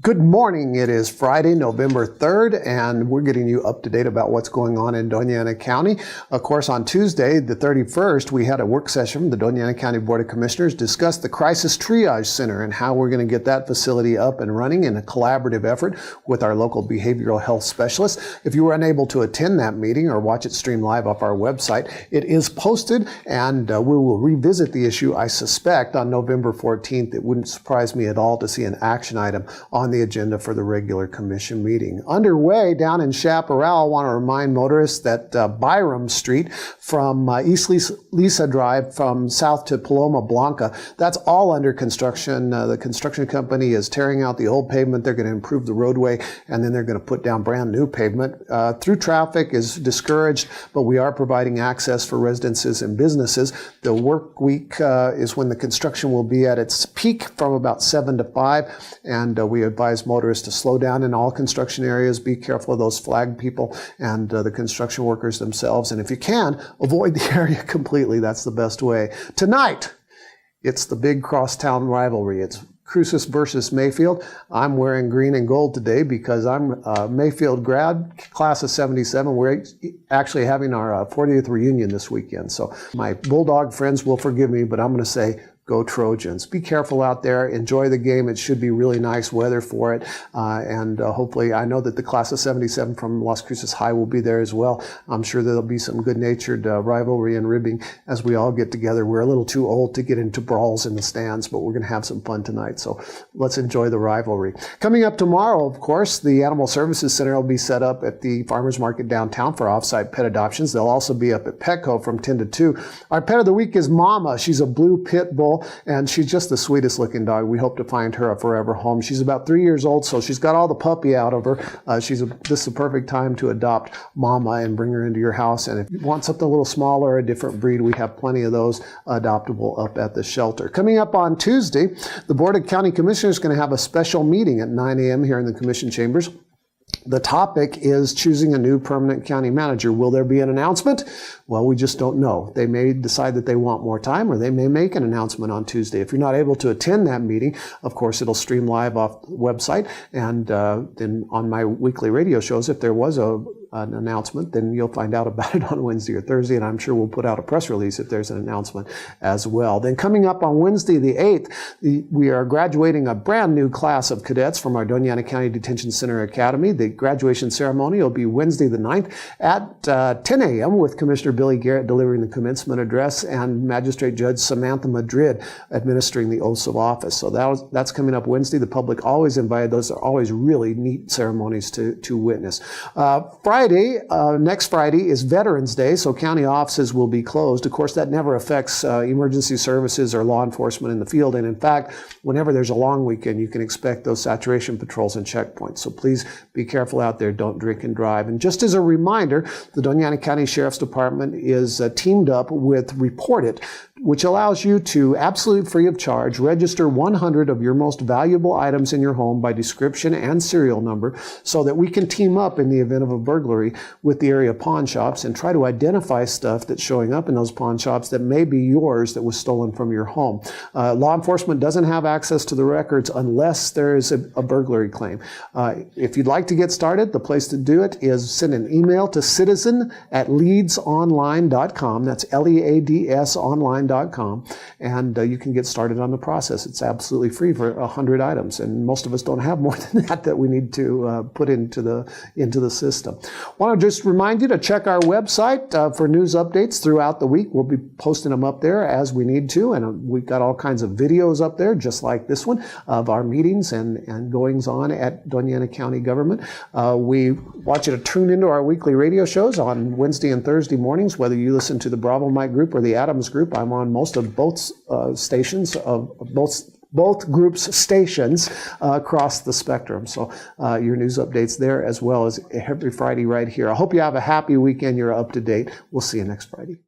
Good morning. It is Friday, November 3rd, and we're getting you up to date about what's going on in Doña Ana County. Of course, on Tuesday, the 31st, we had a work session from the Doña Ana County Board of Commissioners, discussed the Crisis Triage Center and how we're going to get that facility up and running in a collaborative effort with our local behavioral health specialists. If you were unable to attend that meeting or watch it stream live off our website, it is posted, and we will revisit the issue, I suspect, on November 14th. It wouldn't surprise me at all to see an action item on the agenda for the regular commission meeting. Underway down in Chaparral, I want to remind motorists that Byram Street from East Lisa Drive from south to Paloma Blanca, that's all under construction. The construction company is tearing out the old pavement. They're going to improve the roadway, and then they're going to put down brand new pavement. Through traffic is discouraged, but we are providing access for residences and businesses. The work week is when the construction will be at its peak from about 7 to 5, and we advise motorists to slow down in all construction areas. Be careful of those flag people and the construction workers themselves. And if you can, avoid the area completely. That's the best way. Tonight, it's the big crosstown rivalry. It's Cruces versus Mayfield. I'm wearing green and gold today because I'm a Mayfield grad, class of 77. We're actually having our 40th reunion this weekend. So my Bulldog friends will forgive me, but I'm going to say, go Trojans. Be careful out there. Enjoy the game. It should be really nice weather for it. And hopefully, I know that the class of 77 from Las Cruces High will be there as well. I'm sure there'll be some good-natured rivalry and ribbing as we all get together. We're a little too old to get into brawls in the stands, but we're going to have some fun tonight. So let's enjoy the rivalry. Coming up tomorrow, of course, the Animal Services Center will be set up at the Farmers Market downtown for off-site pet adoptions. They'll also be up at Petco from 10 to 2. Our pet of the week is Mama. She's a blue pit bull, and she's just the sweetest looking dog. We hope to find her a forever home. She's about 3 years old, so she's got all the puppy out of her. This is the perfect time to adopt Mama and bring her into your house. And if you want something a little smaller, a different breed, we have plenty of those adoptable up at the shelter. Coming up on Tuesday, the Board of County Commissioners is going to have a special meeting at 9 a.m. here in the Commission chambers. The topic is choosing a new permanent county manager. Will there be an announcement? Well, we just don't know. They may decide that they want more time, or they may make an announcement on Tuesday. If you're not able to attend that meeting, of course, it'll stream live off the website. And then on my weekly radio shows, if there was an announcement, then you'll find out about it on Wednesday or Thursday, and I'm sure we'll put out a press release if there's an announcement as well. Then coming up on Wednesday the 8th, we are graduating a brand new class of cadets from our Doña Ana County Detention Center Academy. The graduation ceremony will be Wednesday the 9th at 10 a.m. with Commissioner Billy Garrett delivering the commencement address and Magistrate Judge Samantha Madrid administering the oaths of office. So that's coming up Wednesday. The public always invited. Those are always really neat ceremonies to witness. Next Friday is Veterans Day, so county offices will be closed. Of course, that never affects emergency services or law enforcement in the field. And in fact, whenever there's a long weekend, you can expect those saturation patrols and checkpoints. So please be careful out there. Don't drink and drive. And just as a reminder, the Doña Ana County Sheriff's Department is teamed up with Report It, which allows you to, absolutely free of charge, register 100 of your most valuable items in your home by description and serial number so that we can team up in the event of a burglary with the area pawn shops and try to identify stuff that's showing up in those pawn shops that may be yours that was stolen from your home. Law enforcement doesn't have access to the records unless there is a burglary claim. If you'd like to get started, the place to do it is send an email to citizen@leadsonline.com. That's LEADS online.com, and you can get started on the process. It's absolutely free for 100 items, and most of us don't have more than that we need to put into the system. Want to just remind you to check our website for news updates throughout the week. We'll be posting them up there as we need to, and we've got all kinds of videos up there, just like this one, of our meetings and goings on at Doña Ana County government. We want you to tune into our weekly radio shows on Wednesday and Thursday mornings, whether you listen to the Bravo Mike group or the Adams group. I'm on most of both stations of both groups' stations across the spectrum. So your news updates there as well as every Friday right here. I hope you have a happy weekend. You're up to date. We'll see you next Friday.